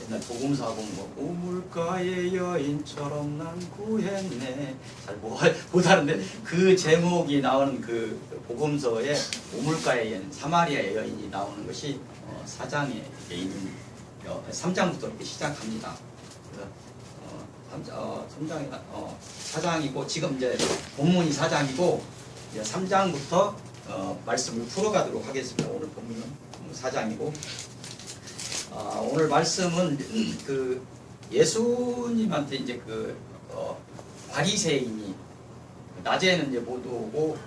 옛날 복음서 보면 뭐 우물가의 여인처럼 난 구했네 잘 못하는데 그 제목이 나오는 그 복음서에 우물가의 여인, 사마리아의 여인이 나오는 것이 4장에 있는 3장부터 이렇게 시작합니다. 그래서 4장이고 지금 이제 본문이 4장이고 이제 3장부터 말씀을 풀어가도록 하겠습니다. 오늘 본문은 4장이고 오늘 말씀은 그 예수님한테 이제 그 바리새인이 낮에는 이제 못 오고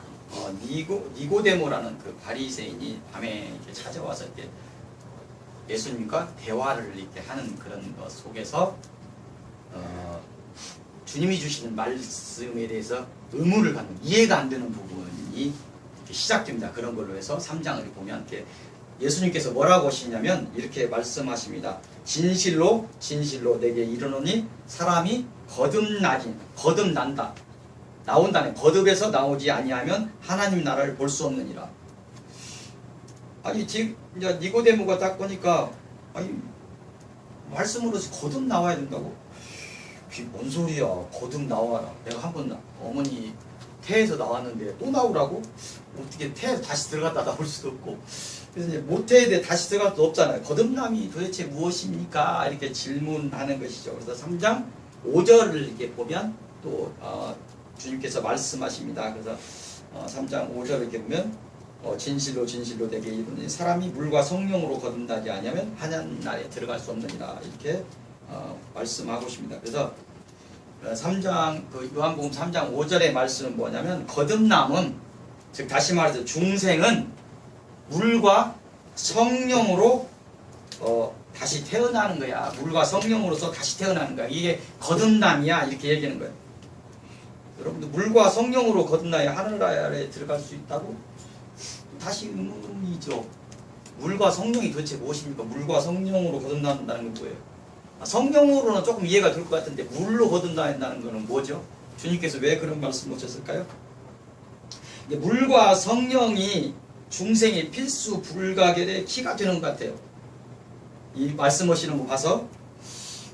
니고데모라는 그 바리새인이 밤에 이렇게 찾아와서 이렇게 예수님과 대화를 이렇게 하는 그런 것 속에서 주님이 주시는 말씀에 대해서 의문을 갖는 이해가 안 되는 부분이 이렇게 시작됩니다. 그런 걸로 해서 3장을 보면 이렇게 예수님께서 뭐라고 하시냐면 이렇게 말씀하십니다. 진실로 진실로 내게 이르노니 사람이 거듭난다. 나온다네. 거듭에서 나오지 아니하면 하나님 나라를 볼 수 없느니라. 아니 이제 니고데모가 딱 보니까 아니 말씀으로서 거듭 나와야 된다고? 그게 뭔 소리야? 거듭 나와라. 내가 한번 어머니 태에서 나왔는데 또 나오라고? 어떻게 태에서 다시 들어갔다 나올 수도 없고. 그래서 이제 모태에 다시 들어갈 수 없잖아요. 거듭남이 도대체 무엇입니까? 이렇게 질문하는 것이죠. 그래서 3장 5절을 이렇게 보면 또 주님께서 말씀하십니다. 그래서 3장 5절을 이렇게 보면 진실로 진실로 내게 이르노니 사람이 물과 성령으로 거듭나지 아니하면 하나님 나라에 들어갈 수 없느니라 이렇게 말씀하고 있습니다. 그래서 3장 요한복음 3장 5절의 말씀은 뭐냐면 거듭남은 즉 다시 말해서 중생은 물과 성령으로 다시 태어나는 거야. 물과 성령으로서 다시 태어나는 거야. 이게 거듭남이야. 이렇게 얘기하는 거예요. 여러분들 물과 성령으로 거듭나야 하늘나라에 들어갈 수 있다고? 다시 의문이죠. 물과 성령이 도대체 무엇입니까? 물과 성령으로 거듭난다는 건 뭐예요? 성령으로는 조금 이해가 될 것 같은데 물로 거듭난다는 것은 뭐죠? 주님께서 왜 그런 말씀을 하셨을까요? 물과 성령이 중생의 필수 불가결의 키가 되는 것 같아요. 이 말씀하시는 거 봐서.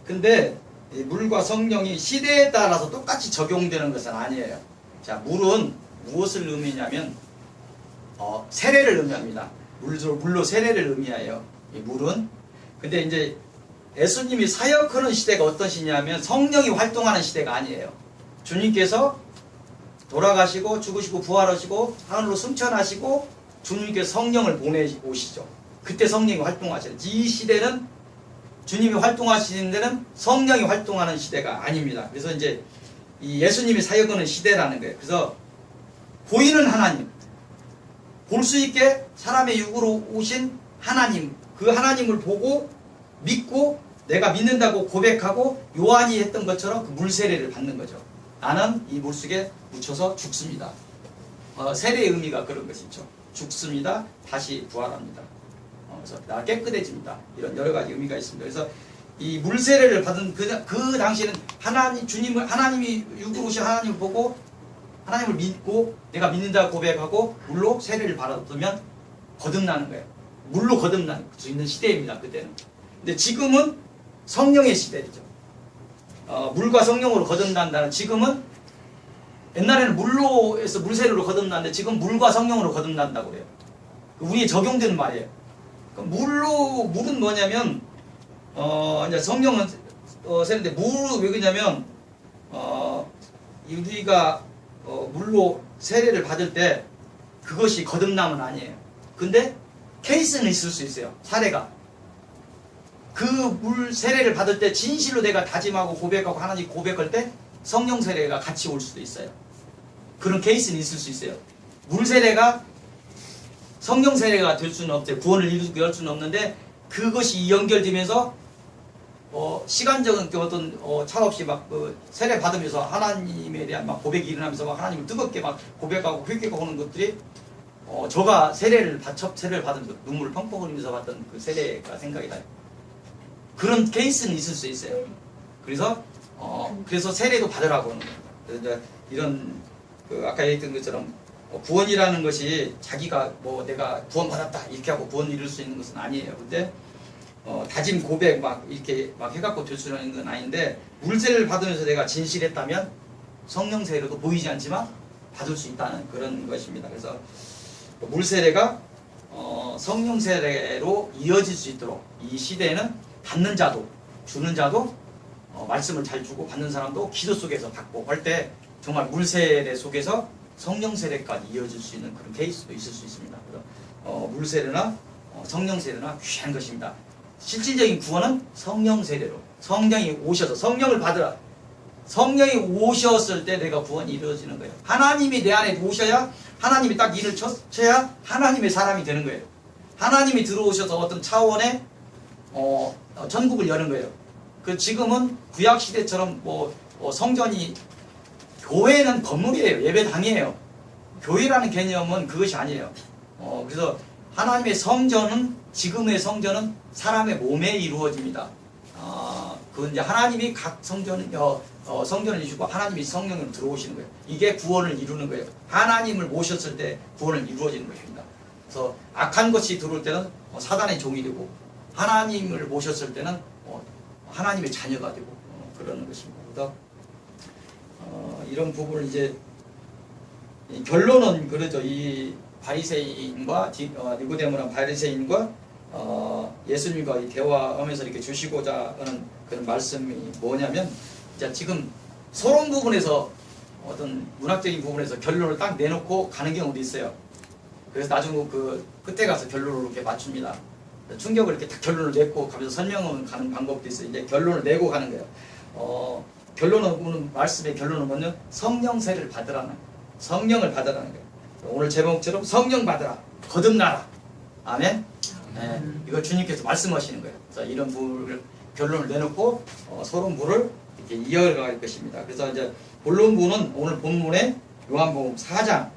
근데 이 물과 성령이 시대에 따라서 똑같이 적용되는 것은 아니에요. 자, 물은 무엇을 의미냐면 세례를 의미합니다. 물로 세례를 의미해요. 이 물은. 근데 이제 예수님이 사역하는 시대가 어떤 시냐면 성령이 활동하는 시대가 아니에요. 주님께서 돌아가시고 죽으시고 부활하시고 하늘로 승천하시고 주님께서 성령을 보내오시죠. 그때 성령이 활동하셔요. 이 시대는 주님이 활동하시는 데는 성령이 활동하는 시대가 아닙니다. 그래서 이제 이 예수님이 사역하는 시대라는 거예요. 그래서 보이는 하나님, 볼 수 있게 사람의 육으로 오신 하나님, 그 하나님을 보고 믿고 내가 믿는다고 고백하고 요한이 했던 것처럼 그 물세례를 받는 거죠. 나는 이 물속에 묻혀서 죽습니다. 세례의 의미가 그런 것이죠. 죽습니다. 다시 부활합니다. 그래서 나 깨끗해집니다. 이런 여러 가지 의미가 있습니다. 그래서 이 물세례를 받은 그 당시에는 하나님이 육으로 오신 하나님을 보고 하나님을 믿고 내가 믿는다 고백하고 물로 세례를 받았으면 거듭나는 거예요. 물로 거듭날 수 있는 시대입니다. 그때는. 근데 지금은 성령의 시대죠. 물과 성령으로 거듭난다는 지금은 옛날에는 물로에서 물세례로 거듭났는데 지금 물과 성령으로 거듭난다고 그래요. 우리에 적용되는 말이에요. 물은 뭐냐면 이제 성령은 세례인데 물은 왜 그러냐면 우리가 물로 세례를 받을 때 그것이 거듭남은 아니에요. 근데 케이스는 있을 수 있어요. 사례가. 그 물 세례를 받을 때 진실로 내가 다짐하고 고백하고 하나님 고백할 때 성령 세례가 같이 올 수도 있어요. 그런 케이스는 있을 수 있어요. 물 세례가 성령 세례가 될 수는 없대요. 구원을 이룰 수는 없는데 그것이 연결되면서 시간적인 어떤 차 없이 막 세례 받으면서 하나님에 대한 막 고백이 일어나면서 막 하나님을 뜨겁게 막 고백하고 회개하고 하는 것들이 저가 첫 세례를 받으면서 눈물을 펑펑 흘리면서 받던 그 세례가 생각이 나요. 그런 케이스는 있을 수 있어요. 그래서 세례도 받으라고 하는 거예요. 그래서 이제 이런 아까 얘기했던 것처럼 구원이라는 것이 자기가 내가 구원 받았다 이렇게 하고 구원 이룰 수 있는 것은 아니에요. 근데 다짐 고백 막 이렇게 막 해갖고 될 수 있는 건 아닌데, 물세를 받으면서 내가 진실했다면 성령 세례도 보이지 않지만 받을 수 있다는 그런 것입니다. 그래서 물세례가 성령 세례로 이어질 수 있도록 이 시대에는 받는 자도 주는 자도 말씀을 잘 주고 받는 사람도 기도 속에서 받고 할 때 정말 물세례 속에서 성령 세례까지 이어질 수 있는 그런 케이스도 있을 수 있습니다. 그래서 물세례나 성령 세례나 귀한 것입니다. 실질적인 구원은 성령 세례로, 성령이 오셔서 성령을 받으라. 성령이 오셨을 때 내가 구원이 이루어지는 거예요. 하나님이 내 안에 오셔야, 하나님이 딱 일을 쳐야 하나님의 사람이 되는 거예요. 하나님이 들어오셔서 어떤 차원의 천국을 여는 거예요. 그 지금은 구약 시대처럼 성전이, 교회는 건물이에요. 예배당이에요. 교회라는 개념은 그것이 아니에요. 그래서 하나님의 성전은, 지금의 성전은 사람의 몸에 이루어집니다. 그건 이제 하나님이 각 성전을 주시고 하나님이 성령으로 들어오시는 거예요. 이게 구원을 이루는 거예요. 하나님을 모셨을 때 구원을 이루어지는 것입니다. 그래서 악한 것이 들어올 때는 사단의 종이 되고, 하나님을 모셨을 때는 하나님의 자녀가 되고 그러는 것입니다. 그래서 이런 부분을 이제 결론은 그러죠. 이 바리새인과 니고데모나 바리새인과 예수님과 이 대화하면서 이렇게 주시고자 하는 그런 말씀이 뭐냐면, 이제 지금 서론 부분에서 어떤 문학적인 부분에서 결론을 딱 내놓고 가는 경우도 있어요. 그래서 나중에 그 끝에 가서 결론을 이렇게 맞춥니다. 충격을 이렇게 딱 결론을 내고 가면서 설명을 가는 방법도 있어요. 이제 결론을 내고 가는 거예요. 결론은, 말씀의 결론은 뭐냐? 성령 세례를 받으라는, 성령을 받으라는 거예요. 오늘 제목처럼 성령 받으라, 거듭나라. 아멘. 네, 이걸 주님께서 말씀하시는 거예요. 그래서 이런 부분을 결론을 내놓고 서론부를 이렇게 이어갈 것입니다. 그래서 이제 본론부는 오늘 본문에 요한복음 4장,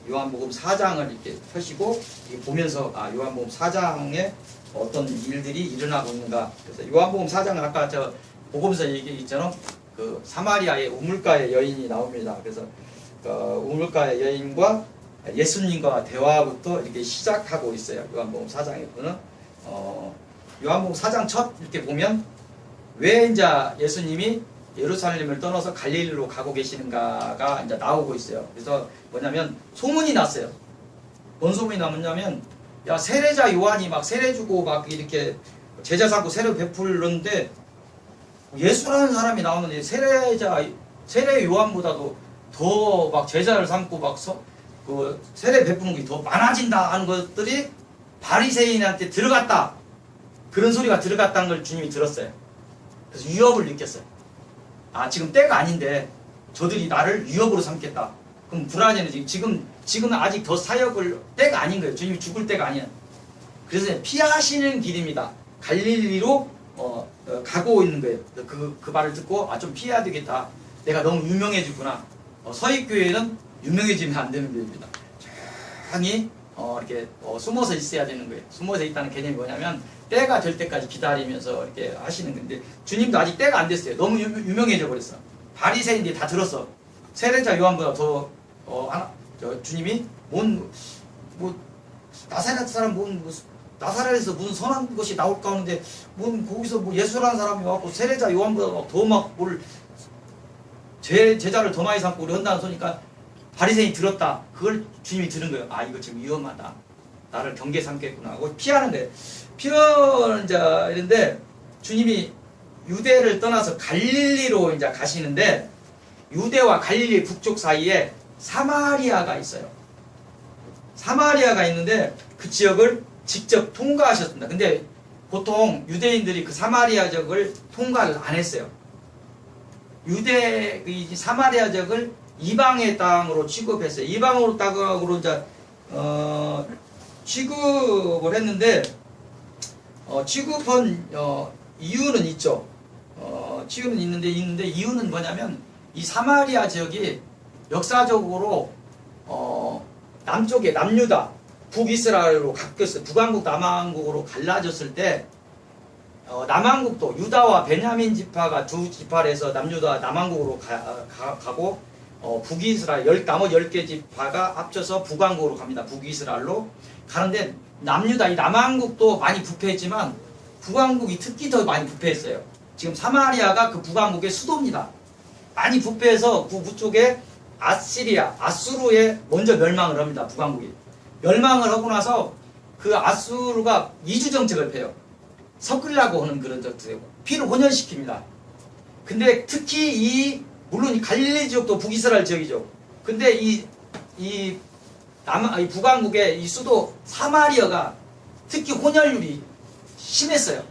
요한복음 4장을 이렇게 펴시고 보면서 요한복음 4장에 어떤 일들이 일어나고 있는가. 그래서 요한복음 4장은 아까 저 복음서 얘기했잖아요. 그 사마리아의 우물가의 여인이 나옵니다. 그래서 우물가의 여인과 예수님과 대화부터 이렇게 시작하고 있어요. 요한복음 4장에 보면 요한복음 4장 첫 이렇게 보면 왜 이제 예수님이 예루살렘을 떠나서 갈릴리로 가고 계시는가가 이제 나오고 있어요. 그래서 뭐냐면 소문이 났어요. 뭔 소문이 나냐면, 야, 세례자 요한이 막 세례 주고 막 이렇게 제자 삼고 세례 베풀는데 예수라는 사람이 나오는데 세례 요한보다도 더 막 제자를 삼고 막 그 세례 베푸는 게 더 많아진다 하는 것들이 바리새인한테 들어갔다. 그런 소리가 들어갔다는 걸 주님이 들었어요. 그래서 위협을 느꼈어요. 지금 때가 아닌데 저들이 나를 위협으로 삼겠다. 그럼 불안해는 지금은 아직 더 사역을 때가 아닌 거예요. 주님이 죽을 때가 아니야. 그래서 피하시는 길입니다. 갈릴리로 가고 있는 거예요. 그 말을 듣고 좀 피해야 되겠다. 내가 너무 유명해지구나. 서익교회는 유명해지면 안 되는 교회입니다. 조용히 이렇게 숨어서 있어야 되는 거예요. 숨어서 있다는 개념이 뭐냐면 때가 될 때까지 기다리면서 이렇게 하시는 건데, 주님도 아직 때가 안 됐어요. 너무 유명해져 버렸어. 바리새인들이 다 들었어. 세례자 요한보다 더 주님이 나사렛 사람 나사렛에서 무슨 선한 것이 나올까 하는데 거기서 예수라는 사람이 와갖고 세례자 요한보다 더 막 제자를 더 많이 삼고 한다는 소리니까 바리새인이 들었다. 그걸 주님이 들은 거예요. 이거 지금 위험하다. 나를 경계 삼겠구나 하고 피하는 거예요. 피하는 자 이런데 주님이 유대를 떠나서 갈릴리로 이제 가시는데, 유대와 갈릴리 북쪽 사이에 사마리아가 있어요. 사마리아가 있는데 그 지역을 직접 통과하셨습니다. 근데 보통 유대인들이 그 사마리아 지역을 통과를 안 했어요. 사마리아 지역을 이방의 땅으로 취급했어요. 이방으로 땅으로 이제 취급을 했는데, 취급한 이유는 있죠. 취급은 있는데 이유는 뭐냐면, 이 사마리아 지역이 역사적으로 남쪽에 남유다, 북이스라엘로 바뀌었어요. 북왕국 남왕국으로 갈라졌을 때 남왕국도 유다와 베냐민 지파가 두 지파를 해서 남유다 남왕국으로 가고 북이스라엘 나머지 10개 지파가 합쳐서 북왕국으로 갑니다. 북이스라엘로 가는데 이 남왕국도 많이 부패했지만 북왕국이 특히 더 많이 부패했어요. 지금 사마리아가 그 북왕국의 수도입니다. 많이 부패해서 그 북쪽에 아시리아, 아수르에 먼저 멸망을 합니다. 북왕국이. 멸망을 하고 나서 그 아수르가 이주 정책을 펴요. 섞으려고 하는 그런 정책이고 피를 혼혈시킵니다. 근데 특히 물론 이 갈릴리 지역도 북이스라엘 지역이죠. 근데 이 북왕국의 이 수도 사마리아가 특히 혼혈률이 심했어요.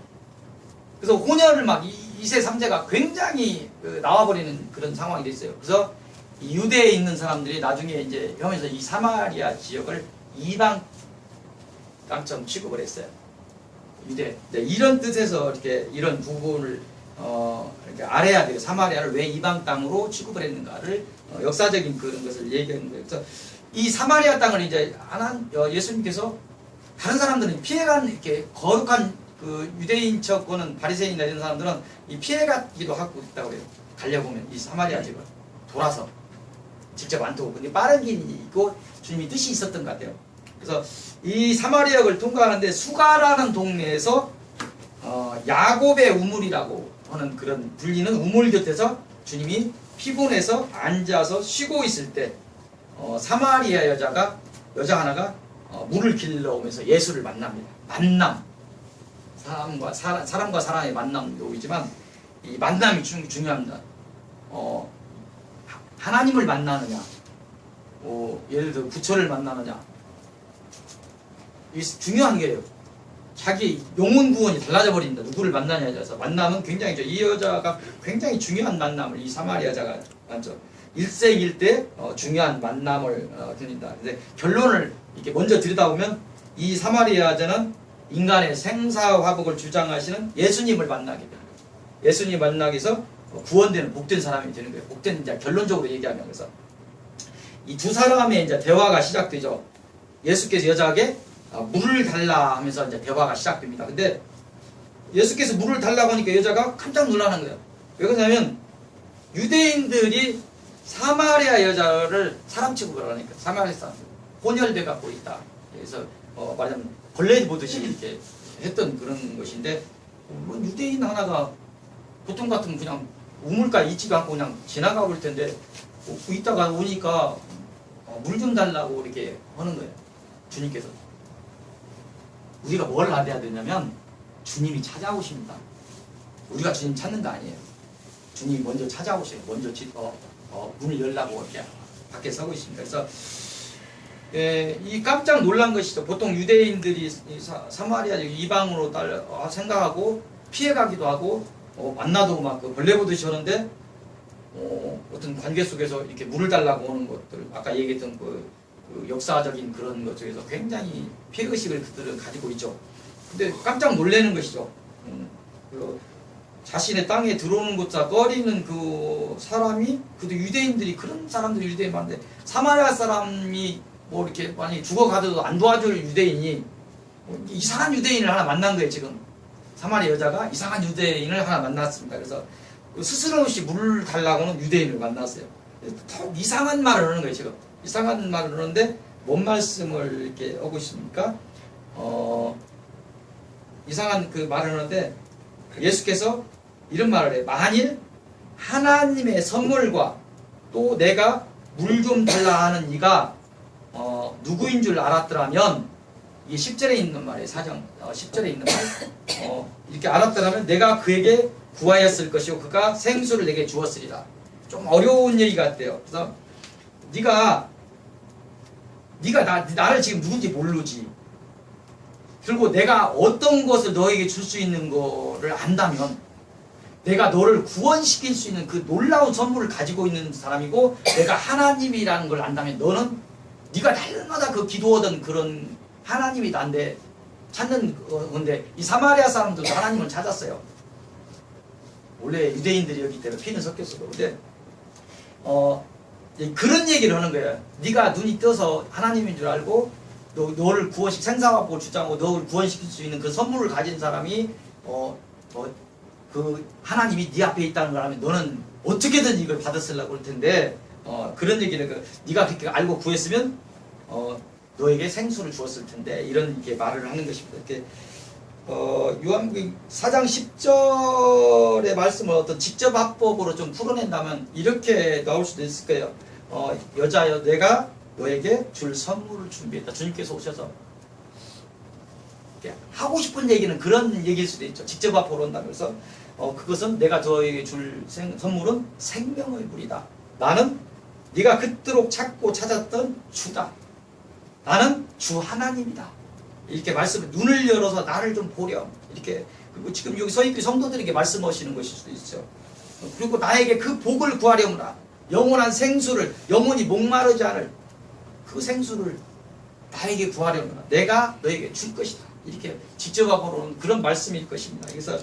그래서 혼혈을 막 2세, 3세가 굉장히 나와버리는 그런 상황이 됐어요. 그래서 이 유대에 있는 사람들이 나중에 이제 하면서 이 사마리아 지역을 이방 땅처럼 취급을 했어요. 유대. 네, 이런 뜻에서 이렇게 이런 부분을 이렇게 알아야 돼요. 사마리아를 왜 이방 땅으로 취급을 했는가를 역사적인 그런 것을 얘기하는 거예요. 그래서 이 사마리아 땅을 이제 예수님께서 다른 사람들은 피해간 이렇게 거룩한 그 유대인 척고는 바리새인이나 이런 사람들은 이 피해가기도 하고 있다고 그래요. 가려보면 이 사마리아 지역을 돌아서 직접 안 타고 근데 빠른 길이고 주님이 뜻이 있었던 것 같아요. 그래서 이 사마리아를 통과하는데 수가라는 동네에서 야곱의 우물이라고 하는 그런 불리는 우물 곁에서 주님이 피곤해서 앉아서 쉬고 있을 때 사마리아 여자 하나가 물을 길러 오면서 예수를 만납니다. 만남. 사람과 사람의 만남도 있지만 이 만남이 중요합니다. 하나님을 만나느냐, 예를 들어 부처를 만나느냐, 이 중요한 게요. 자기 영혼 구원이 달라져 버린다. 누구를 만나냐에 따라서 만남은 굉장히 이 여자가 굉장히 중요한 만남을 이 사마리아 여자가 먼저 일생일 때 중요한 만남을 드린다. 근데 결론을 이렇게 먼저 들여다보면 이 사마리아 여자는 인간의 생사화복을 주장하시는 예수님을 만나게 되는 거예요. 예수님 만나게 해서 구원되는 복된 사람이 되는 거예요. 복된 이제 결론적으로 얘기하면 그래서 이 두 사람의 이제 대화가 시작되죠. 예수께서 여자에게 물을 달라 하면서 이제 대화가 시작됩니다. 근데 예수께서 물을 달라고 하니까 여자가 깜짝 놀라는 거예요. 왜 그러냐면 유대인들이 사마리아 여자를 사람 취급을 하니까 사마리아 사람 혼혈돼 갖고 있다. 그래서 말하자면 벌레 보듯이 이렇게 했던 그런 것인데 뭐 유대인 하나가 보통 같으면 그냥 우물가에 있지도 않고 그냥 지나가 볼 텐데 있다가 오니까 물 좀 달라고 이렇게 하는 거예요. 주님께서. 우리가 뭘 알아야 되냐면 주님이 찾아오십니다. 우리가 주님 찾는 거 아니에요. 주님이 먼저 찾아오셔요. 먼저 문을 열라고 이렇게 밖에 서고 있습니다. 그래서 이 깜짝 놀란 것이죠. 보통 유대인들이 사마리아 이방으로 생각하고 피해가기도 하고 만나도 막 벌레 보듯이 하는데 어떤 관계 속에서 이렇게 물을 달라고 하는 것들 아까 얘기했던 그 역사적인 그런 것 중에서 굉장히 피해의식을 그들은 가지고 있죠. 근데 깜짝 놀라는 것이죠. 자신의 땅에 들어오는 것자 꺼리는 그 사람이 그래도 유대인들이 그런 사람들이 유대인 많은데 사마리아 사람이 뭐 이렇게 많이 죽어가도 안 도와줄 유대인이 이상한 유대인을 하나 만난 거예요. 지금 사마리아 여자가 이상한 유대인을 하나 만났습니다. 그래서 스스럼 없이 물을 달라고는 유대인을 만났어요. 더 이상한 말을 하는 거예요. 지금 이상한 말을 하는데 뭔 말씀을 이렇게 하고 있습니까? 이상한 그 말을 하는데 예수께서 이런 말을 해요. 만일 하나님의 선물과 또 내가 물 좀 달라 하는 이가 누구인 줄 알았더라면 이게 10절에 있는 말이에요. 10절에 있는 말. 이렇게 알았더라면 내가 그에게 구하였을 것이고 그가 생수를 내게 주었으리라. 좀 어려운 얘기 같아요. 그래서 네가 나를 지금 누군지 모르지. 그리고 내가 어떤 것을 너에게 줄 수 있는 거를 안다면 내가 너를 구원시킬 수 있는 그 놀라운 선물을 가지고 있는 사람이고 내가 하나님이라는 걸 안다면 너는 네가 날마다 그 기도하던 그런 하나님이 난데 찾는 건데 이 사마리아 사람들도 하나님을 찾았어요. 원래 유대인들이었기 때문에 피는 섞였어도 근데 그런 얘기를 하는 거예요. 네가 눈이 떠서 하나님인 줄 알고 너를 생사화복을 주장하고 너를 구원시킬 수 있는 그 선물을 가진 사람이 그 하나님이 네 앞에 있다는 걸 알면 너는 어떻게든 이걸 받았으려고 할 텐데 그런 얘기를 네가 그렇게 알고 구했으면 너에게 생수를 주었을 텐데 이런 이렇게 말을 하는 것입니다. 이렇게 요한복음 4장 10절의 말씀을 어떤 직접 합법으로 좀 풀어낸다면 이렇게 나올 수도 있을 거예요. 여자여 내가 너에게 줄 선물을 준비했다. 주님께서 오셔서 하고 싶은 얘기는 그런 얘기일 수도 있죠. 직접 앞으로 온다면서 그것은 내가 저에게 줄 선물은 생명의 물이다. 나는 네가 그토록 찾고 찾았던 주다. 나는 주 하나님이다. 이렇게 말씀을 눈을 열어서 나를 좀 보렴. 이렇게 그리고 지금 여기 서있는 성도들에게 말씀하시는 것일 수도 있죠. 그리고 나에게 그 복을 구하려무라. 영원한 생수를 영원히 목마르지 않을 그 생수를 나에게 구하려무라. 내가 너에게 줄 것이다. 이렇게 직접 앞으로는 그런 말씀일 것입니다. 그래서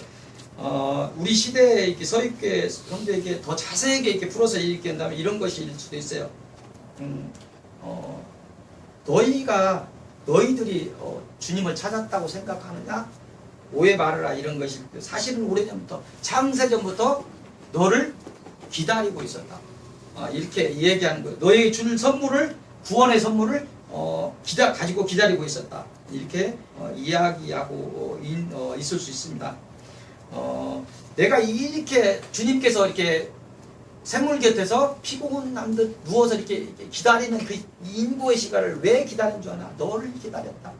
우리 시대에 이렇게 서있게 성도에게 더 자세하게 이렇게 풀어서 얘기한다면 이런 것일 수도 있어요. 너희들이 주님을 찾았다고 생각하느냐? 오해 말아라 이런 것일 때 사실은 오래전부터 창세전부터 너를 기다리고 있었다. 이렇게 얘기하는 거예요. 너에게 줄 선물을 구원의 선물을 가지고 기다리고 있었다. 이렇게 이야기하고 있을 수 있습니다. 내가 이렇게 주님께서 이렇게 샘물 곁에서 피곤한 듯 누워서 이렇게 기다리는 그 인고의 시간을 왜 기다린 줄 아나? 너를 기다렸다.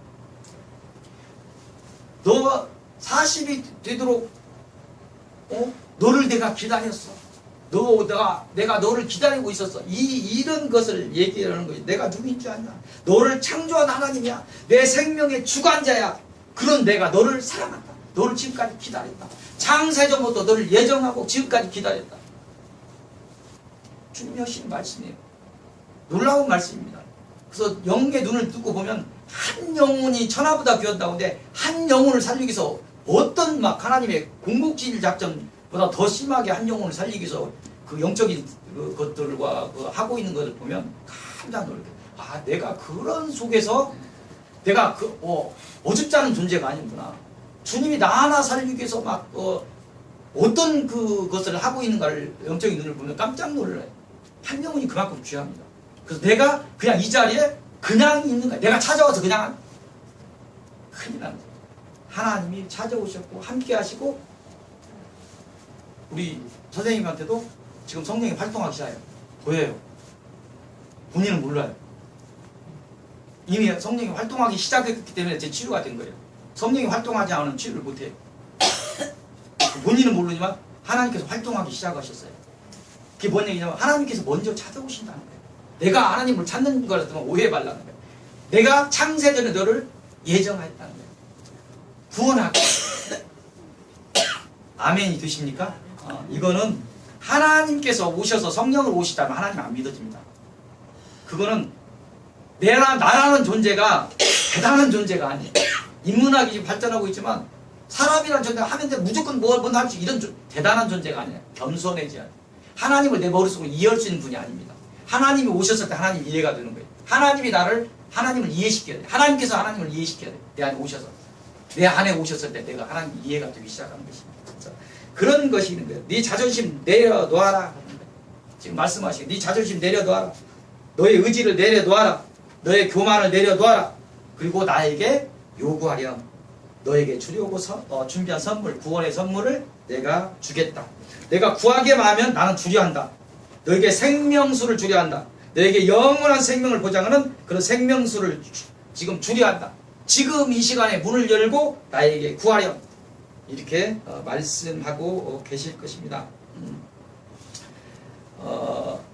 너 40이 되도록 너를 내가 기다렸어. 내가 너를 기다리고 있었어. 이런 것을 얘기하는 거지. 내가 누구인 줄 아냐? 너를 창조한 하나님이야. 내 생명의 주관자야. 그런 내가 너를 사랑한다. 너를 지금까지 기다렸다. 창세전부터 너를 예정하고 지금까지 기다렸다. 주님이 하시는 말씀이에요. 놀라운 말씀입니다. 그래서 영의 눈을 뜨고 보면 한 영혼이 천하보다 귀한다는데 한 영혼을 살리기 위해서 어떤 막 하나님의 궁극질 작전보다 더 심하게 한 영혼을 살리기 위해서 그 영적인 것들과 하고 있는 것을 보면 깜짝 놀라게. 내가 그런 속에서 내가 어줍지 않은 존재가 아니구나. 주님이 나 하나 살리기 위해서 막 어떤 그것을 하고 있는가를 영적인 눈을 보면 깜짝 놀라요. 한 영혼이 그만큼 귀합니다. 그래서 내가 그냥 이 자리에 그냥 있는 거야. 내가 찾아와서 그냥 큰일 납니다. 하나님이 찾아오셨고 함께 하시고 우리 선생님한테도 지금 성령이 활동하기 시작해요. 보여요. 본인은 몰라요. 이미 성령이 활동하기 시작했기 때문에 제 치료가 된 거예요. 성령이 활동하지 않으면 치료를 못해요. 본인은 모르지만 하나님께서 활동하기 시작하셨어요. 그게 뭔 얘기냐면 하나님께서 먼저 찾아오신다는 거예요. 내가 하나님을 찾는 거라면 오해 말라는 거예요. 내가 창세전에 너를 예정하였다는 거예요. 구원하고 아멘이 되십니까? 이거는 하나님께서 오셔서 성령을 오시다면 하나님 안 믿어집니다. 그거는 나라는 존재가 대단한 존재가 아니에요. 인문학이 지금 발전하고 있지만 사람이라는 존재가 하는데 무조건 뭘 할 수 이런 대단한 존재가 아니에요. 겸손해져야 돼요. 하나님을 내 머릿속으로 이해할 수 있는 분이 아닙니다. 하나님이 오셨을 때 하나님 이해가 되는 거예요. 하나님을 이해시켜야 돼요. 하나님께서 하나님을 이해시켜야 돼요. 내 안에 오셔서. 내 안에 오셨을 때 내가 하나님 이해가 되기 시작하는 것입니다. 그런 것이 있는 거예요. 네 자존심 내려놓아라. 지금 말씀하시고 네 자존심 내려놓아라. 너의 의지를 내려놓아라. 너의 교만을 내려놓아라. 그리고 나에게 요구하렴. 너에게 주려고 준비한 선물, 구원의 선물을 내가 주겠다. 내가 구하기만 하면 나는 주려 한다. 너에게 생명수를 주려 한다. 너에게 영원한 생명을 보장하는 그런 생명수를 지금 주려 한다. 지금 이 시간에 문을 열고 나에게 구하렴. 이렇게 말씀하고 계실 것입니다.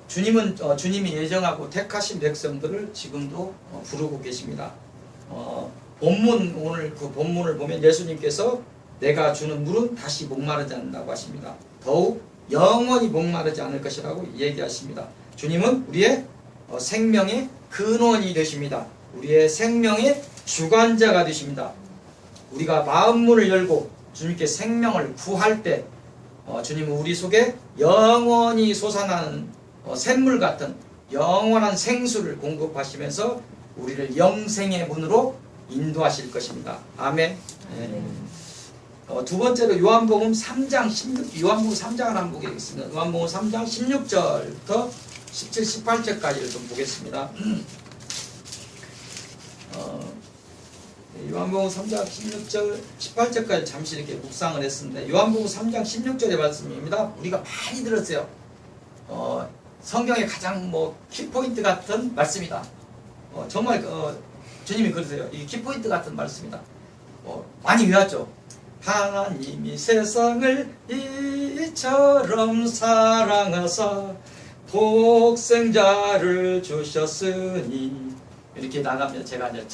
주님이 예정하고 택하신 백성들을 지금도 부르고 계십니다. 오늘 그 본문을 보면 예수님께서 내가 주는 물은 다시 목마르지 않는다고 하십니다. 더욱 영원히 목마르지 않을 것이라고 얘기하십니다. 주님은 우리의 생명의 근원이 되십니다. 우리의 생명의 주관자가 되십니다. 우리가 마음문을 열고 주님께 생명을 구할 때 주님은 우리 속에 영원히 솟아나는 샘물 같은 영원한 생수를 공급하시면서 우리를 영생의 문으로 인도하실 것입니다. 아멘. 두 번째로 요한복음 3장 16, 요한복음 3장을 한번 보겠습니다. 요한복음 3장 16절부터 17, 18절까지를 좀 보겠습니다. 요한복음 3장 16절 18절까지 잠시 이렇게 묵상을 했습니다. 요한복음 3장 16절의 말씀입니다. 우리가 많이 들었어요. 성경의 가장 키포인트 같은 말씀이다. 정말 주님이 그러세요. 이 키포인트 같은 말씀이다. 많이 외웠죠. 하나님이 세상을 이처럼 사랑하사 독생자를 주셨으니 이렇게 나가면 제가 이제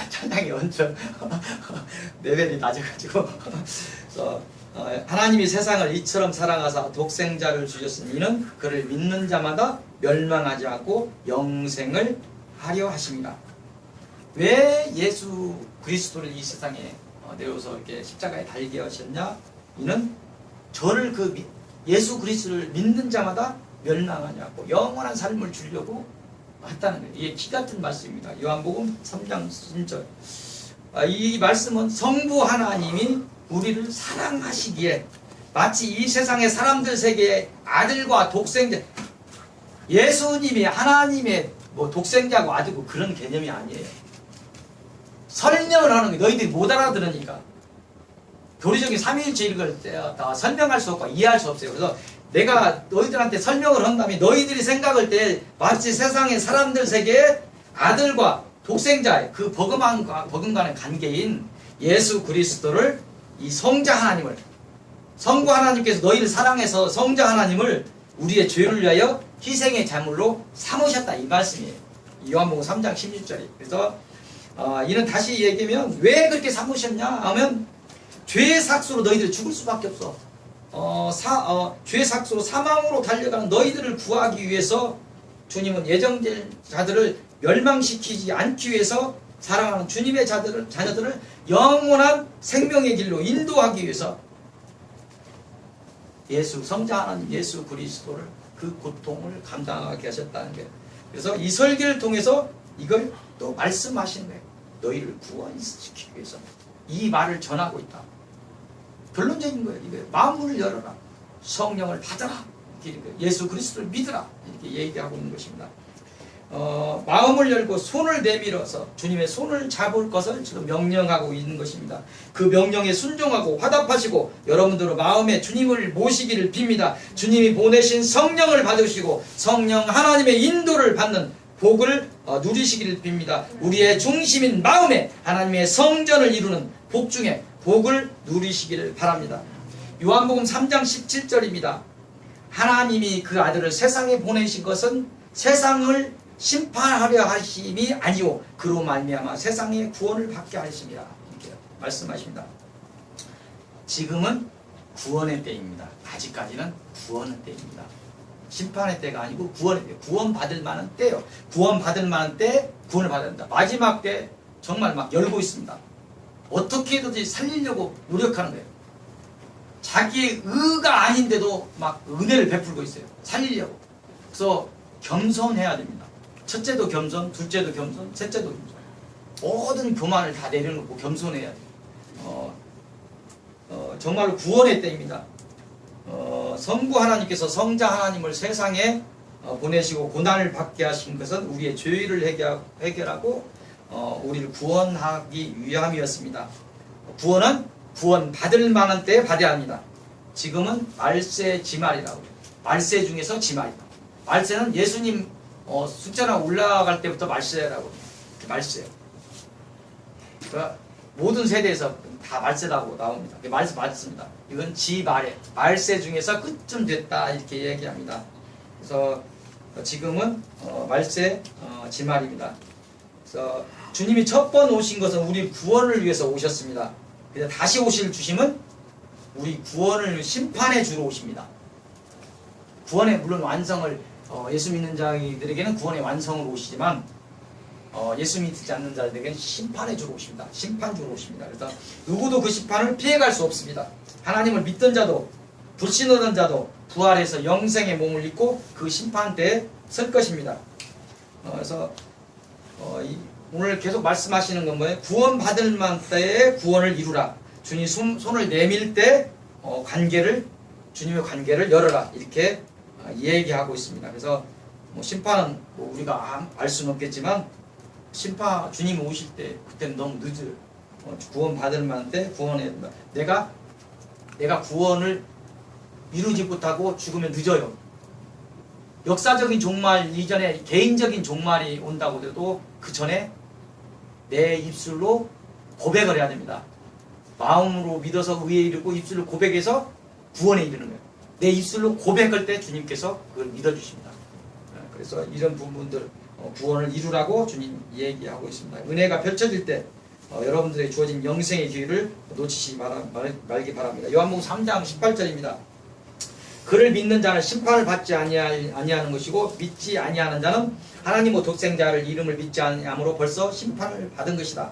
찬양이 엄청 레벨이 낮아가지고 하나님이 세상을 이처럼 사랑하사 독생자를 주셨으니 이는 그를 믿는 자마다 멸망하지 않고 영생을 하려 하십니다. 왜 예수 그리스도를 이 세상에 내어서 이렇게 십자가에 달게 하셨냐? 이는 저를 예수 그리스도를 믿는 자마다 멸망하지 않고 영원한 삶을 주려고 했다는 거예요. 이게 키 같은 말씀입니다. 요한복음 3장 10절. 이 말씀은 성부 하나님이 우리를 사랑하시기에 마치 이 세상의 사람들 세계의 아들과 독생자, 예수님이 하나님의 독생자고 아들고 그런 개념이 아니에요. 설명을 하는 게 너희들이 못 알아들으니까. 교리적인 삼위일체 읽을 때 다 설명할 수 없고 이해할 수 없어요. 그래서 내가 너희들한테 설명을 한다면 너희들이 생각할 때 마치 세상의 사람들 세계의 아들과 독생자의 그 버금가는 관계인 예수 그리스도를 이 성자 하나님을 성부 하나님께서 너희를 사랑해서 성자 하나님을 우리의 죄를 위하여 희생의 제물로 삼으셨다 이 말씀이에요. 요한복음 3장 16절이. 그래서 이는 다시 얘기하면 왜 그렇게 삼으셨냐 하면 죄의 삭수로 너희들이 죽을 수밖에 없어. 죄의 삭수로 사망으로 달려가는 너희들을 구하기 위해서 주님은 예정된 자들을 멸망시키지 않기 위해서 사랑하는 주님의 자녀들을 영원한 생명의 길로 인도하기 위해서 성자 하나님 예수 그리스도를 그 고통을 감당하게 하셨다는 거예요. 그래서 이 설교를 통해서 이걸 또 말씀하시는 거예요. 너희를 구원시키기 위해서 이 말을 전하고 있다. 결론적인 거예요. 이게 마음을 열어라. 성령을 받아라. 이렇게 예수 그리스도를 믿으라. 이렇게 얘기하고 있는 것입니다. 마음을 열고 손을 내밀어서 주님의 손을 잡을 것을 지금 명령하고 있는 것입니다. 그 명령에 순종하고 화답하시고 여러분들은 마음에 주님을 모시기를 빕니다. 주님이 보내신 성령을 받으시고 성령 하나님의 인도를 받는 복을 누리시기를 빕니다. 우리의 중심인 마음에 하나님의 성전을 이루는 복 중에 복을 누리시기를 바랍니다. 요한복음 3장 17절입니다. 하나님이 그 아들을 세상에 보내신 것은 세상을 심판하려 하심이 아니오 그로 말미암아 세상의 구원을 받게 하심이라 이렇게 말씀하십니다. 지금은 구원의 때입니다. 아직까지는 구원의 때입니다. 심판의 때가 아니고 구원의 때. 구원받을 만한 때요. 구원받을 만한 때 구원을 받아야 된다. 마지막 때 정말 막 열고 있습니다. 어떻게 해도 살리려고 노력하는 거예요. 자기의 의가 아닌데도 막 은혜를 베풀고 있어요. 살리려고. 그래서 겸손해야 됩니다. 첫째도 겸손, 둘째도 겸손, 셋째도 겸손. 모든 교만을 다 내려놓고 겸손해야 돼요. 정말로 구원의 때입니다. 성부 하나님께서 성자 하나님을 세상에 보내시고 고난을 받게 하신 것은 우리의 죄를 해결하고 우리를 구원하기 위함이었습니다. 구원은 구원받을 만한 때에 받아야 합니다. 지금은 말세 지말이라고 해요. 말세 중에서 지말이다. 말세는 예수님 숫자나 올라갈 때부터 말세라고 해요. 말세. 그러니까 모든 세대에서 다 말세라고 나옵니다. 말세 맞습니다. 이건 지말에 말세 중에서 끝쯤 됐다 이렇게 얘기합니다. 그래서 지금은 말세 지말입니다. 그래서 주님이 첫 번 오신 것은 우리 구원을 위해서 오셨습니다. 그래서 다시 오실 주심은 우리 구원을 심판해 주러 오십니다. 구원의 물론 완성을 예수 믿는 자들에게는 구원의 완성을 오시지만 예수 믿지 않는 자들에게는 심판해 주러 오십니다. 심판 주러 오십니다. 그래서 누구도 그 심판을 피해갈 수 없습니다. 하나님을 믿던 자도 불신하던 자도 부활해서 영생의 몸을 입고 그 심판 때에 설 것입니다. 그래서 오늘 계속 말씀하시는 건 뭐예요? 구원받을 만 때에 구원을 이루라. 주님 손을 내밀 때 주님의 관계를 열어라. 이렇게 얘기하고 있습니다. 그래서 심판은 우리가 알 수는 없겠지만 주님이 오실 때 그때는 너무 늦어요. 구원 받을 만한테 구원해. 내가 구원을 이루지 못하고 죽으면 늦어요. 역사적인 종말 이전에 개인적인 종말이 온다고 해도 그 전에 내 입술로 고백을 해야 됩니다. 마음으로 믿어서 의에 이르고 입술로 고백해서 구원에 이르는 거예요. 내 입술로 고백할 때 주님께서 그걸 믿어주십니다. 그래서 이런 부분들 구원을 이루라고 주님 얘기하고 있습니다. 은혜가 펼쳐질 때 여러분들의 주어진 영생의 기회를 놓치지 말기 바랍니다. 요한복음 3장 18절입니다. 그를 믿는 자는 심판을 받지 아니하는 것이고 믿지 아니하는 자는 하나님의 독생자를 이름을 믿지 아니함으로 벌써 심판을 받은 것이다.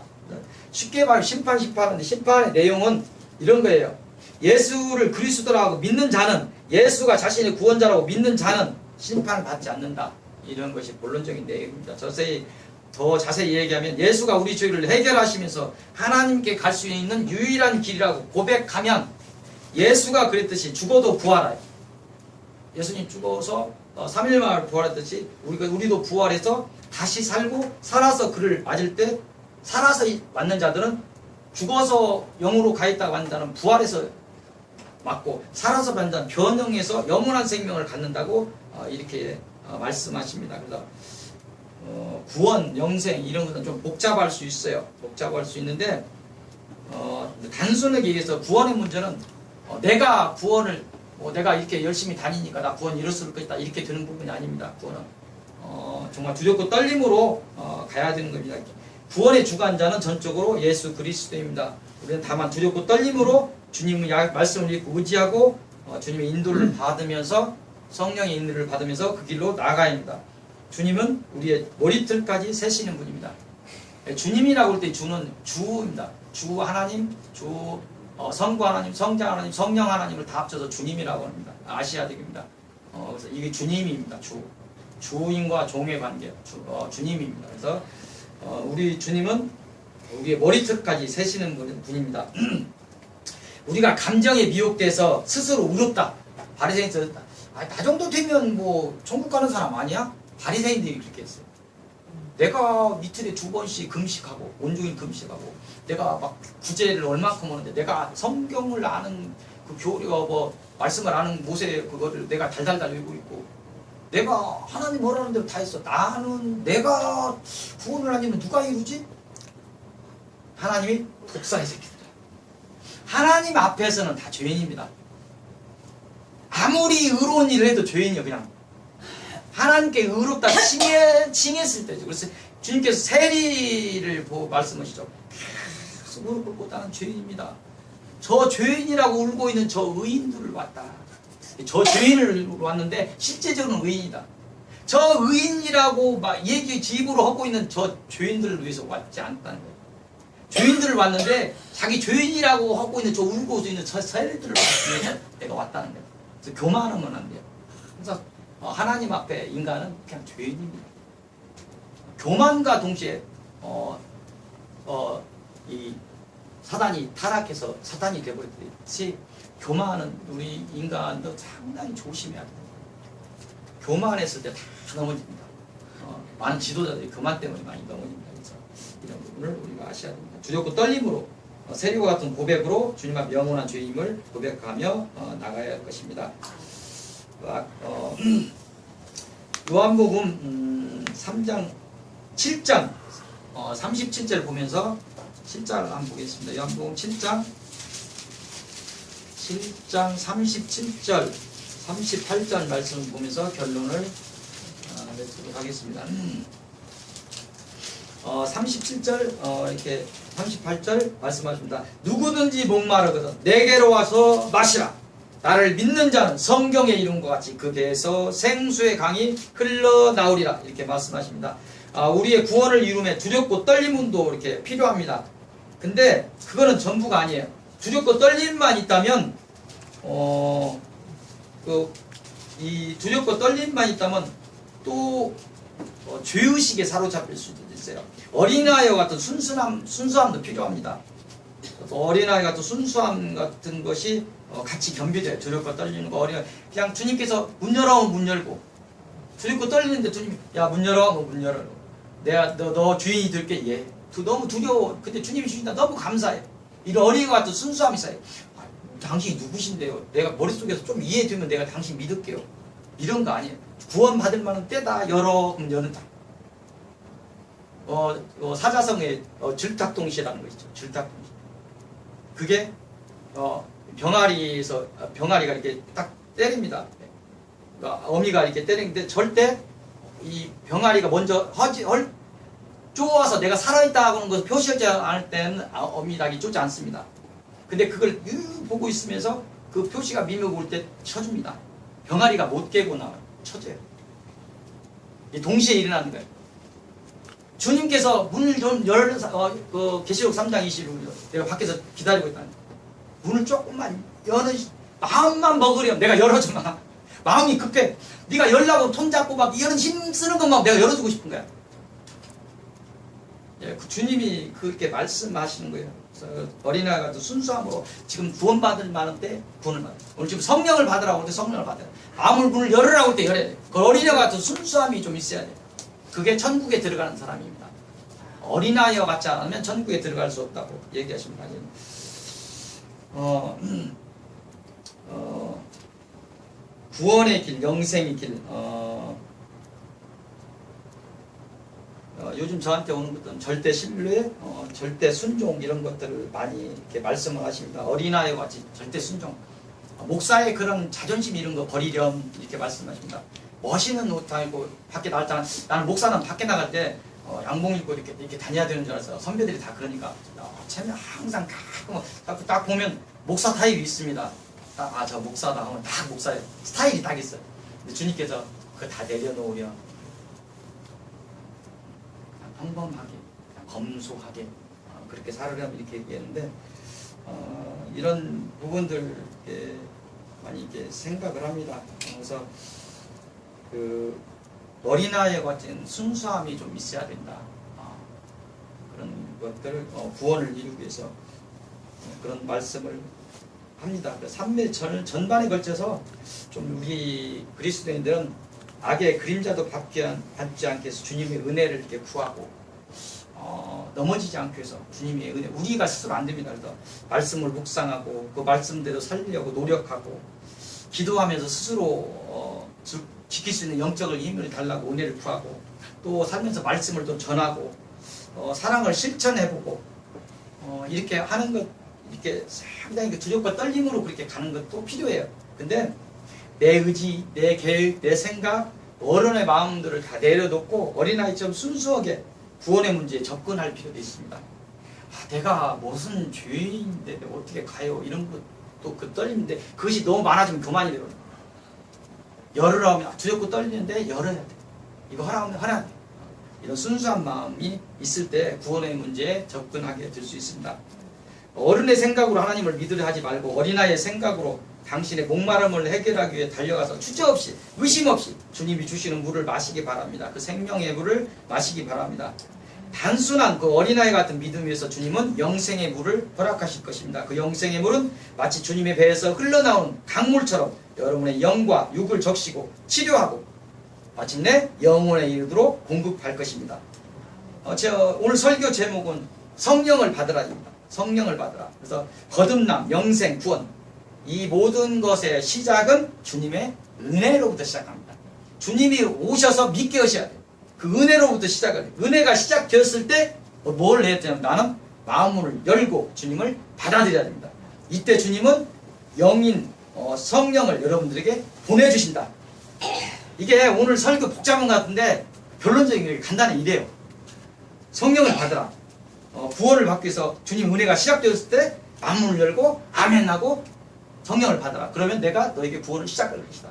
쉽게 말하면 심판하는데 심판의 내용은 이런 거예요. 예수를 그리스도라고 믿는 자는, 예수가 자신의 구원자라고 믿는 자는 심판을 받지 않는다. 이런 것이 본론적인 내용입니다. 더 자세히 얘기하면 예수가 우리 죄를 해결하시면서 하나님께 갈 수 있는 유일한 길이라고 고백하면, 예수가 그랬듯이 죽어도 부활해요. 예수님 죽어서 3일 만에 부활했듯이 우리도 부활해서 다시 살고 살아서 그를 맞을 때, 살아서 맞는 자들은 죽어서 영으로 가있다고 하는 자는 부활해서 맞고, 살아서 맞는 자는 변형해서 영원한 생명을 갖는다고 이렇게 말씀하십니다. 그래서 구원, 영생 이런 것은 좀 복잡할 수 있어요. 복잡할 수 있는데 단순하게 얘기해서 구원의 문제는 내가 구원을 내가 이렇게 열심히 다니니까 나 구원 이뤘을 것이다 이렇게 되는 부분이 아닙니다. 구원은 정말 두렵고 떨림으로 가야 되는 겁니다. 구원의 주관자는 전적으로 예수 그리스도입니다. 우리는 다만 두렵고 떨림으로 주님의 말씀을 읽고 의지하고 주님의 인도를 받으면서, 성령의 인도를 받으면서 그 길로 나아가야 합니다. 주님은 우리의 머리털까지 세시는 분입니다. 주님이라고 할 때 주는 주입니다. 주 하나님, 주 성부 하나님, 성자 하나님, 성령 하나님을 다 합쳐서 주님이라고 합니다. 아시아적입니다. 그래서 이게 주님입니다. 주인과 종의 관계, 주님입니다. 그래서 우리 주님은 우리의 머리털까지 세시는 분입니다. 우리가 감정에 미혹돼서 스스로 의롭다. 바리새인들 나 정도 되면 뭐 천국 가는 사람 아니야? 바리새인들이 그렇게 했어요. 내가 이틀에 2번씩 금식하고 온종일 금식하고 내가 막 구제를 얼마큼 하는데, 내가 성경을 아는 그 교리와 말씀을 아는 모세 그거를 내가 달달달 외우고 있고, 내가 하나님 뭐라는 대로 다 했어. 나는 내가 구원을 아니면 누가 이루지? 하나님이 독사의 새끼들. 하나님 앞에서는 다 죄인입니다. 아무리 의로운 일을 해도 죄인이요. 그냥 하나님께 의롭다 칭했을 때죠. 그래서 주님께서 세리를 말씀하시죠. 계속 무릎 꿇고 나는 죄인입니다. 저 죄인이라고 울고 있는 저 의인들을 왔다. 저 죄인을 왔는데 실제적으로는 의인이다. 저 의인이라고 막 집으로 하고 있는 저 죄인들을 위해서 왔지 않다는 거예요. 죄인들을 왔는데 자기 죄인이라고 하고 있는 저 울고 있는 저 세리들을 위해서 내가 왔다는 거예요. 그래서 교만하면 안 돼요. 그래서 하나님 앞에 인간은 그냥 죄인입니다. 교만과 동시에 이 사단이 타락해서 사단이 되어버렸듯이 교만은 우리 인간도 상당히 조심해야 돼요. 교만했을 때 다 넘어집니다. 많은 지도자들이 교만 때문에 많이 넘어집니다. 그래서 이런 부분을 우리가 아셔야 됩니다. 두렵고 떨림으로 세리와 같은 고백으로 주님 앞 영원한 죄임을 고백하며 나가야 할 것입니다. 요한복음 3장 7장 37절 보면서 7장을 한번 보겠습니다. 요한복음 7장 37절 38절 말씀을 보면서 결론을 맺도록 하겠습니다. 37절 이렇게 38절 말씀하십니다. 누구든지 목마르거든 내게로 와서 마시라. 나를 믿는 자는 성경의 이름과 같이 그 배에서 생수의 강이 흘러나오리라. 이렇게 말씀하십니다. 우리의 구원을 이루며 두렵고 떨림도 이렇게 필요합니다. 근데 그거는 전부가 아니에요. 두렵고 떨림만 있다면 이 두렵고 떨림만 있다면 또 죄의식에 사로잡힐 수도 있어요. 어린아이와 같은 순수함도 필요합니다. 어린아이 같은 순수함 같은 것이 같이 겸비돼요. 두렵고 떨리는 거. 어린아이 그냥 주님께서 문 열어오면 문 열고, 두렵고 떨리는데 주님 야 문 열어, 문 열어. 내가 너 주인이 될게 예. 너무 두려워. 근데 주님이 주신다. 너무 감사해. 이런 어린이와 같은 순수함이 있어요. 아, 당신이 누구신데요? 내가 머릿속에서 좀 이해되면 내가 당신 믿을게요. 이런 거 아니에요. 구원받을 만한 때다 열어. 그럼 여는다. 사자성의 질탁동시라는 거 있죠. 질탁동시. 그게 병아리가 이렇게 딱 때립니다. 그러니까 어미가 이렇게 때리는데 절대 이 병아리가 먼저 쪼아서 내가 살아있다 하는 것을 표시하지 않을 때는 어미 닭이 쫓지 않습니다. 근데 그걸 보고 있으면서 그 표시가 미묘 올 때 쳐줍니다. 병아리가 못 깨고 나와요. 쳐져요. 동시에 일어나는 거예요. 주님께서 문을 좀 계시록 3장 26절 내가 밖에서 기다리고 있다는 문을 조금만 마음만 먹으렴. 내가 열어주마. 마음이 급해. 네가 열라고 손 잡고 막 이런 힘 쓰는 것만 내가 열어주고 싶은 거야. 예, 그 주님이 그렇게 말씀하시는 거예요. 그래서 어린아이 같은 순수함으로 지금 구원받을 만한 때 구원을 받아요. 오늘 지금 성령을 받으라고 할 때 성령을 받아요. 마음을 문을 열으라고 할 때 열어야 돼요. 그 어린아이 같은 순수함이 좀 있어야 돼요. 그게 천국에 들어가는 사람입니다. 어린아이와 같지 않으면 천국에 들어갈 수 없다고 얘기하십니다. 구원의 길, 영생의 길. 요즘 저한테 오는 것들은 절대 신뢰, 절대 순종 이런 것들을 많이 이렇게 말씀을 하십니다. 어린아이와 같이 절대 순종. 목사의 그런 자존심 이런 거 버리렴 이렇게 말씀하십니다. 멋있는 옷 다니고 밖에 나갈 때 나는 목사는 밖에 나갈 때 양복 입고 이렇게 다녀야 되는 줄 알았어요. 선배들이 다 그러니까 쟤는 항상 딱 보면 목사 타입이 있습니다. 저 목사다 하면 딱 목사의 스타일이 딱 있어요. 근데 주님께서 그거 다 내려놓으려 평범하게 검소하게 그렇게 살으려면 이렇게 얘기했는데 이런 부분들 많이 이렇게 생각을 합니다. 그래서 그 어린아이와 같은 순수함이 좀 있어야 된다. 그런 것들을 구원을 이루기 위해서 그런 말씀을 합니다. 삶의 전반에 걸쳐서 좀 우리 그리스도인들은 악의 그림자도 받지 않게 해서 주님의 은혜를 이렇게 구하고 넘어지지 않기 위해서 주님의 은혜 우리가 스스로 안 됩니다. 그래서 말씀을 묵상하고 그 말씀대로 살려고 노력하고 기도하면서 스스로 지킬 수 있는 영적인 힘을 달라고 은혜를 구하고 또 살면서 말씀을 또 전하고 사랑을 실천해보고 이렇게 하는 것 이렇게 상당히 두렵고 떨림으로 그렇게 가는 것도 필요해요. 근데 내 의지, 내 계획, 내 생각, 어른의 마음들을 다 내려놓고 어린아이처럼 순수하게 구원의 문제에 접근할 필요도 있습니다. 내가 무슨 죄인인데 어떻게 가요? 이런 것도 그 떨림인데 그것이 너무 많아지면 그만이 되거든요. 열으라 하면 두렵고 떨리는데 열어야 돼. 이거 하라면 하라. 이런 순수한 마음이 있을 때 구원의 문제에 접근하게 될 수 있습니다. 어른의 생각으로 하나님을 믿으려 하지 말고 어린아이의 생각으로 당신의 목마름을 해결하기 위해 달려가서 주저없이 의심 없이 주님이 주시는 물을 마시기 바랍니다. 그 생명의 물을 마시기 바랍니다. 단순한 그 어린아이 같은 믿음에서 주님은 영생의 물을 허락하실 것입니다. 그 영생의 물은 마치 주님의 배에서 흘러나오는 강물처럼 여러분의 영과 육을 적시고 치료하고 마침내 영혼에 이르도록 공급할 것입니다. 오늘 설교 제목은 성령을 받으라입니다. 성령을 받으라. 그래서 거듭남, 영생, 구원 이 모든 것의 시작은 주님의 은혜로부터 시작합니다. 주님이 오셔서 믿게 하셔야 돼요. 그 은혜로부터 시작을 해요. 은혜가 시작되었을 때 뭘 해야 되냐면 나는 마음을 열고 주님을 받아들여야 됩니다. 이때 주님은 영인 성령을 여러분들에게 보내주신다. 이게 오늘 설교 복잡한 것 같은데 결론적인 게 간단히 이래요. 성령을 받으라. 구원을 받기 위해서 주님 은혜가 시작되었을 때 마음을 열고 아멘하고 성령을 받아라. 그러면 내가 너에게 구원을 시작할 것이다.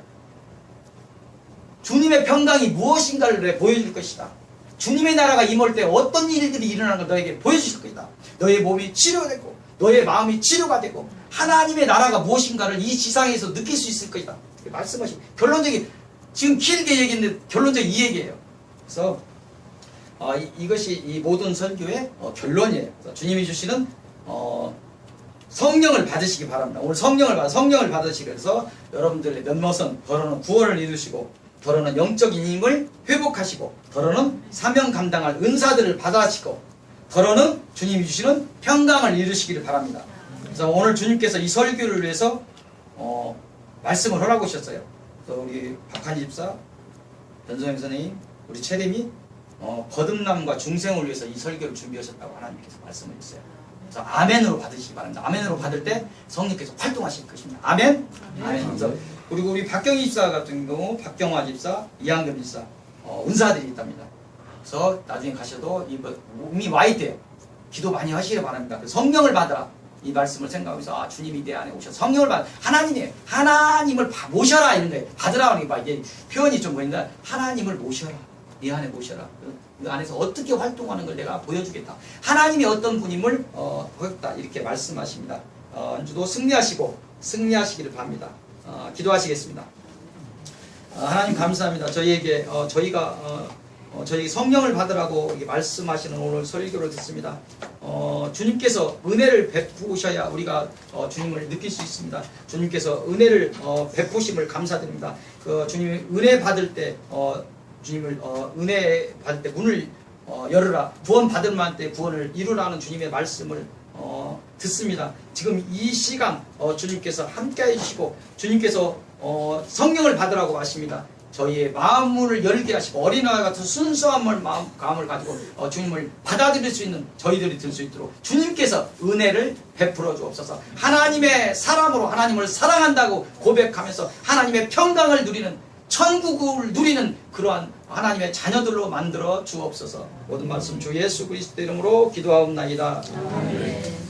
주님의 평강이 무엇인가를 보여줄 것이다. 주님의 나라가 임할 때 어떤 일들이 일어나는 걸 너에게 보여주실 것이다. 너의 몸이 치료되고 너의 마음이 치료가 되고 하나님의 나라가 무엇인가를 이 지상에서 느낄 수 있을 것이다. 말씀하신 결론적인 지금 길게 얘기했는데 결론적인 이 얘기예요. 그래서 이것이 이 모든 설교의 결론이에요. 주님이 주시는 성령을 받으시기 바랍니다. 오늘 성령을 받으시기 위해서 여러분들의 면모선 걸어놓은 구원을 이루시고 더러는 영적인 힘을 회복하시고 더러는 사명 감당할 은사들을 받아시고 더러는 주님이 주시는 평강을 이루시기를 바랍니다. 그래서 오늘 주님께서 이 설교를 위해서 말씀을 허락하셨어요. 그래서 우리 박한지 집사, 변성영 선생님, 우리 최림이 거듭남과 중생을 위해서 이 설교를 준비하셨다고 하나님께서 말씀을 했어요. 그래서 아멘으로 받으시기 바랍니다. 아멘으로 받을 때 성령께서 활동하실 것입니다. 아멘. 아멘. 그래서 그리고 우리 박경희 집사 같은 경우 박경화 집사, 이한겸 집사 은사들이 있답니다. 그래서 나중에 가셔도 이미 와 있대요. 기도 많이 하시길 바랍니다. 성령을 받아라. 이 말씀을 생각하면서 주님이 내 안에 오셔서 성령을 받아. 하나님을 모셔라 이런 거예요. 받으라 하는 게 봐. 이게 표현이 좀 뭐인가 하나님을 모셔라. 네 안에 모셔라. 그 안에서 어떻게 활동하는 걸 내가 보여주겠다. 하나님이 어떤 분임을 보였다. 이렇게 말씀하십니다. 주도 승리하시기를 바랍니다. 기도하시겠습니다. 하나님 감사합니다. 저희에게 저희 성령을 받으라고 말씀하시는 오늘 설교를 듣습니다. 주님께서 은혜를 베푸셔야 우리가 주님을 느낄 수 있습니다. 주님께서 은혜를 베푸심을 감사드립니다. 주님이 은혜 받을 때 주님을 은혜 받을 때 문을 열으라. 구원 받을 만한 구원을 이루라는 주님의 말씀을 듣습니다. 지금 이 시간 주님께서 함께 해주시고 주님께서 성령을 받으라고 하십니다. 저희의 마음을 열게 하시고 어린아이 같은 순수한 마음을 가지고 주님을 받아들일 수 있는 저희들이 될 수 있도록 주님께서 은혜를 베풀어 주옵소서. 하나님의 사람으로 하나님을 사랑한다고 고백하면서 하나님의 평강을 누리는 천국을 누리는 그러한 하나님의 자녀들로 만들어 주옵소서. 모든 말씀 주 예수 그리스도 이름으로 기도하옵나이다. 아멘.